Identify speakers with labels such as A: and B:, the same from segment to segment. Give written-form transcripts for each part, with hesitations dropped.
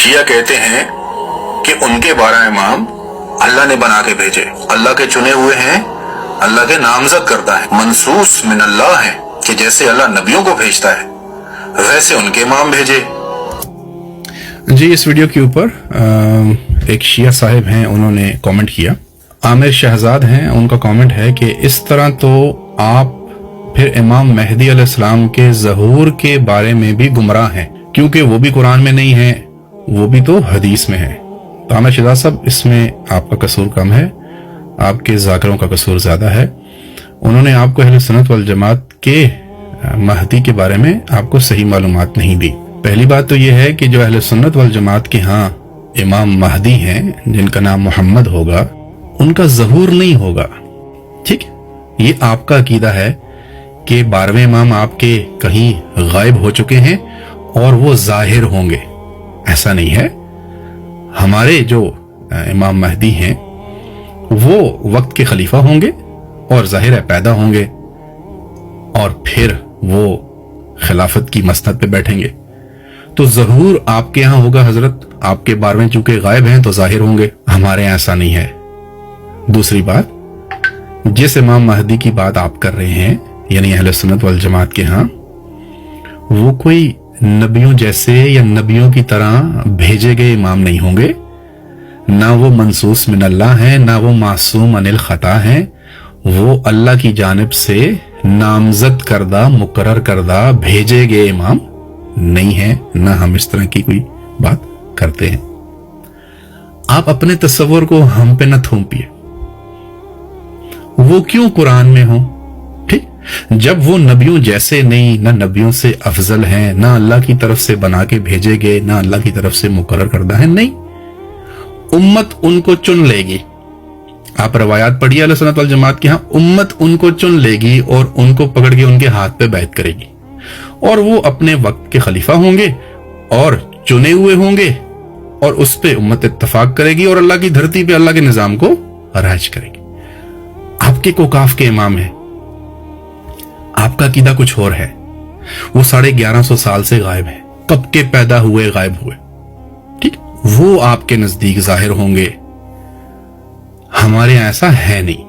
A: شیعہ کہتے ہیں کہ ان کے 12 امام اللہ نے بنا کے بھیجے، اللہ کے چنے ہوئے ہیں، اللہ کے نامزد کرتا ہے، منصوص من اللہ ہے کہ جیسے اللہ نبیوں کو بھیجتا ہے ویسے ان کے امام بھیجے۔
B: جی اس ویڈیو کے اوپر ایک شیعہ صاحب ہیں، انہوں نے کامنٹ کیا، عامر شہزاد ہیں، ان کا کامنٹ ہے کہ اس طرح تو آپ پھر امام مہدی علیہ السلام کے ظہور کے بارے میں بھی گمراہ ہیں، کیونکہ وہ بھی قرآن میں نہیں ہے، وہ بھی تو حدیث میں ہے۔ تو عامر شہزاد صاحب اس میں آپ کا قصور کم ہے، آپ کے ذاکروں کا قصور زیادہ ہے۔ انہوں نے آپ کو اہل سنت والجماعت کے مہدی کے بارے میں آپ کو صحیح معلومات نہیں دی۔ پہلی بات تو یہ ہے کہ جو اہل سنت والجماعت کے ہاں امام مہدی ہیں جن کا نام محمد ہوگا، ان کا ظہور نہیں ہوگا، ٹھیک؟ یہ آپ کا عقیدہ ہے کہ 12ویں امام آپ کے کہیں غائب ہو چکے ہیں اور وہ ظاہر ہوں گے۔ ایسا نہیں ہے، ہمارے جو امام مہدی ہیں وہ وقت کے خلیفہ ہوں گے اور ظاہر ہے پیدا ہوں گے، اور پھر وہ خلافت کی مسند پہ بیٹھیں گے۔ تو ظہور آپ کے ہاں ہوگا حضرت، آپ کے 12ویں چونکہ غائب ہیں تو ظاہر ہوں گے، ہمارے یہاں ایسا نہیں ہے۔ دوسری بات، جس امام مہدی کی بات آپ کر رہے ہیں یعنی اہل سنت والجماعت کے ہاں، وہ کوئی نبیوں جیسے یا نبیوں کی طرح بھیجے گئے امام نہیں ہوں گے، نہ وہ منصوص من اللہ ہیں، نہ وہ معصوم عن الخطا ہیں، وہ اللہ کی جانب سے نامزد کردہ، مقرر کردہ، بھیجے گئے امام نہیں ہیں، نہ ہم اس طرح کی کوئی بات کرتے ہیں۔ آپ اپنے تصور کو ہم پہ نہ تھوپیے، وہ کیوں قرآن میں ہوں؟ ٹھیک، جب وہ نبیوں جیسے نہیں، نہ نبیوں سے افضل ہیں، نہ اللہ کی طرف سے بنا کے بھیجے گئے، نہ اللہ کی طرف سے مقرر کردہ ہیں، نہیں، امت ان کو چن لے گی۔ آپ روایات پڑھیے اہل سنت والجماعت کے ہاں، امت ان کو چن لے گی اور ان کو پکڑ کے ان کے ہاتھ پہ بیعت کرے گی، اور وہ اپنے وقت کے خلیفہ ہوں گے اور چنے ہوئے ہوں گے، اور اس پہ امت اتفاق کرے گی اور اللہ کی دھرتی پہ اللہ کے نظام کو رائج کرے گی۔ آپ کے کوکاف کے امام ہیں، آپ کا عقیدہ کچھ اور ہے، وہ 1150 سال سے غائب ہیں، کب کے پیدا ہوئے غائب ہوئے، ٹھیک، وہ آپ کے نزدیک ظاہر ہوں گے، ہمارے یہاں ایسا ہے نہیں۔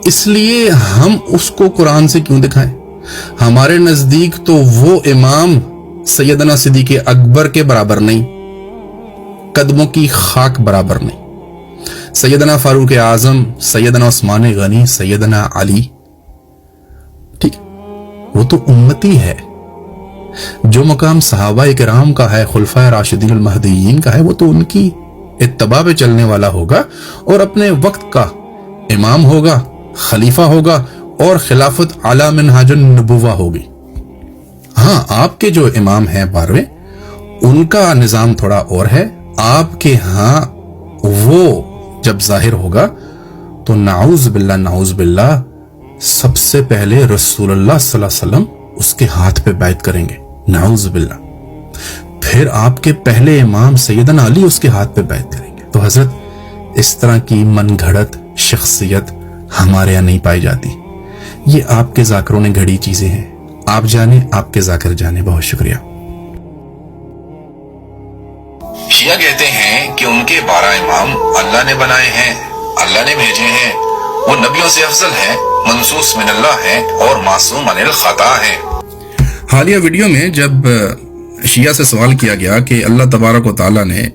B: اس لیے ہم اس کو قرآن سے کیوں دکھائیں؟ ہمارے نزدیک تو وہ امام سیدنا صدیق اکبر کے برابر نہیں، قدموں کی خاک برابر نہیں، سیدنا فاروق اعظم، سیدنا عثمان غنی، سیدنا علی، ٹھیک، وہ تو امتی ہے۔ جو مقام صحابہ کرام کا ہے، خلفائے راشدین المہدیین کا ہے، وہ تو ان کی اتباع پہ چلنے والا ہوگا اور اپنے وقت کا امام ہوگا، خلیفہ ہوگا، اور خلافت علی منہاج النبوہ ہوگی۔ ہاں، آپ کے جو امام ہیں 12ویں، ان کا نظام تھوڑا اور ہے۔ آپ کے ہاں وہ جب ظاہر ہوگا تو نعوذ باللہ سب سے پہلے رسول اللہ صلی اللہ علیہ وسلم اس کے ہاتھ پہ بیعت کریں گے، نعوذ باللہ، پھر آپ کے پہلے امام سیدنا علی اس کے ہاتھ پہ بیعت کریں گے۔ تو حضرت اس طرح کی من گھڑت شخصیت ہمارے یہاں نہیں پائی جاتی، یہ آپ کے ذاکروں نے گھڑی چیزیں ہیں، آپ جانیں، آپ کے ذاکر جانیں۔ بہت شکریہ۔
A: شیعہ کہتے ہیں کہ ان کے 12 امام اللہ نے بنائے ہیں، اللہ نے بھیجے ہیں، وہ نبیوں سے افضل ہیں، منصوص من اللہ ہیں اور معصوم عن الخطا ہیں۔
B: حالیہ ویڈیو میں جب شیعہ سے سوال کیا گیا کہ اللہ تبارک و تعالیٰ نے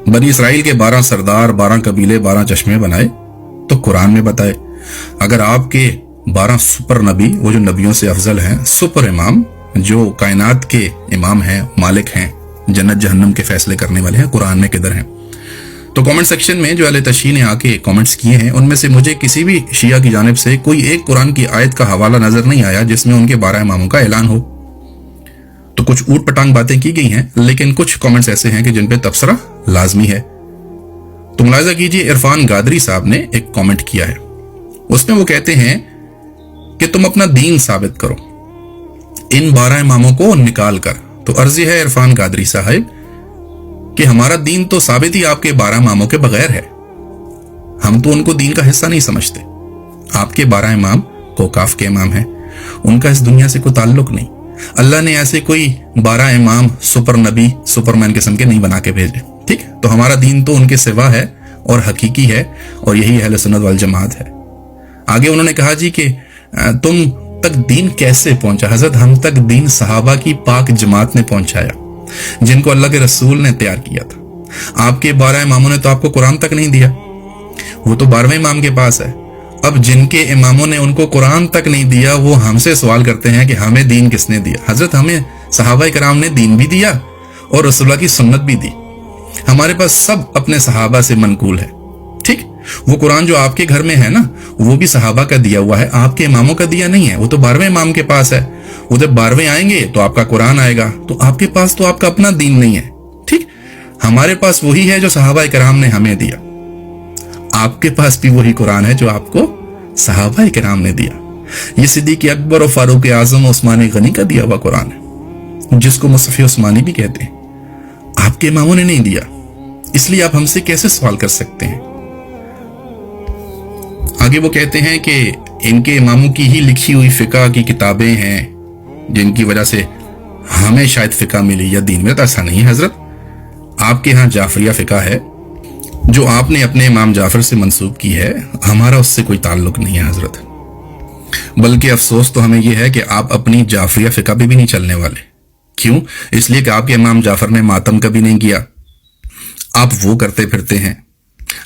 B: بنی اسرائیل کے 12 سردار، 12 قبیلے، 12 چشمے بنائے تو قرآن میں بتائے، اگر آپ کے 12 سپر نبی، وہ جو نبیوں سے افضل ہیں، سپر امام جو کائنات کے امام ہیں، مالک ہیں، جنت جہنم کے فیصلے کرنے والے ہیں، قرآن میں کدھر ہیں؟ تو کامنٹ سیکشن میں جو اہل تشیع نے آ کے کامنٹس کیے ہیں ان میں سے مجھے کسی بھی شیعہ کی جانب سے کوئی ایک قرآن کی آیت کا حوالہ نظر نہیں آیا جس میں ان کے 12 اماموں کا اعلان ہو۔ تو کچھ اوٹ پٹانگ باتیں کی گئی ہیں، لیکن کچھ کامنٹس ایسے ہیں کہ جن پہ تبصرہ لازمی ہے۔ تو ملاحظہ کیجئے، عرفان گادری صاحب نے ایک کامنٹ کیا ہے، اس میں وہ کہتے ہیں کہ تم اپنا دین ثابت کرو ان 12 اماموں کو نکال کر۔ تو عرض ہے عرفان گادری صاحب کہ ہمارا دین تو ثابت ہی آپ کے 12 اماموں کے بغیر ہے، ہم تو ان کو دین کا حصہ نہیں سمجھتے۔ آپ کے 12 امام کوکاف کے امام ہیں، ان کا اس دنیا سے کوئی تعلق نہیں۔ اللہ نے ایسے کوئی 12 امام سپر نبی سپرمین قسم کے نہیں بنا کے بھیجے. ٹھیک, تو ہمارا دین تو ان کے سوا ہے اور حقیقی ہے, اور یہی اہل سنت والجماعت ہے. آگے انہوں نے کہا جی کہ تم تک دین کیسے پہنچا؟ حضرت ہم تک دین صحابہ کی پاک جماعت نے پہنچایا, جن کو اللہ کے رسول نے تیار کیا تھا. آپ کے 12 اماموں نے تو آپ کو قرآن تک نہیں دیا, وہ تو 12ویں امام کے پاس ہے. اب جن کے اماموں نے ان کو قرآن تک نہیں دیا, وہ ہم سے سوال کرتے ہیں کہ ہمیں دین کس نے دیا؟ حضرت ہمیں صحابہ کرام نے دین بھی دیا اور رسول اللہ کی سنت بھی دی. ہمارے پاس سب اپنے صحابہ سے منقول ہے. ٹھیک, وہ قرآن جو آپ کے گھر میں ہے نا, وہ بھی صحابہ کا دیا ہوا ہے, آپ کے اماموں کا دیا نہیں ہے. وہ تو 12ویں امام کے پاس ہے. وہ جب 12ویں آئیں گے تو آپ کا قرآن آئے گا. تو آپ کے پاس تو آپ کا اپنا دین نہیں ہے. ٹھیک, ہمارے پاس وہی ہے جو صحابہ کرام نے ہمیں دیا. آپ کے پاس بھی وہی قرآن ہے جو آپ کو صحابہ کرام نے دیا. یہ صدیق اکبر اور فاروق اعظم و عثمان غنی کا دیا ہوا قرآن ہے, جس کو مصحف عثمانی بھی کہتے ہیں. آپ کے اماموں نے نہیں دیا, اس لیے آپ ہم سے کیسے سوال کر سکتے ہیں؟ آگے وہ کہتے ہیں کہ ان کے اماموں کی ہی لکھی ہوئی فقہ کی کتابیں ہیں جن کی وجہ سے ہمیں شاید فقہ ملی یا دین میں. تو ایسا نہیں ہے حضرت. آپ کے ہاں جعفریہ فقہ ہے جو آپ نے اپنے امام جعفر سے منسوب کی ہے, ہمارا اس سے کوئی تعلق نہیں ہے حضرت. بلکہ افسوس تو ہمیں یہ ہے کہ آپ اپنی جعفریہ فقہ پہ بھی نہیں چلنے والے. کیوں؟ اس لیے کہ آپ کے امام جعفر نے ماتم کبھی نہیں کیا, آپ وہ کرتے پھرتے ہیں.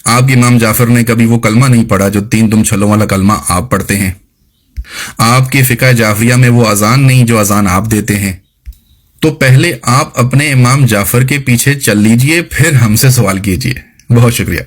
B: آپ کے امام جعفر نے کبھی وہ کلمہ نہیں پڑھا جو 3 دم چھلوں والا کلمہ آپ پڑھتے ہیں. آپ کے فقہ جعفریہ میں وہ اذان نہیں جو اذان آپ دیتے ہیں. تو پہلے آپ اپنے امام جعفر کے پیچھے چل لیجئے, پھر ہم سے سوال کیجئے. بہت شکریہ.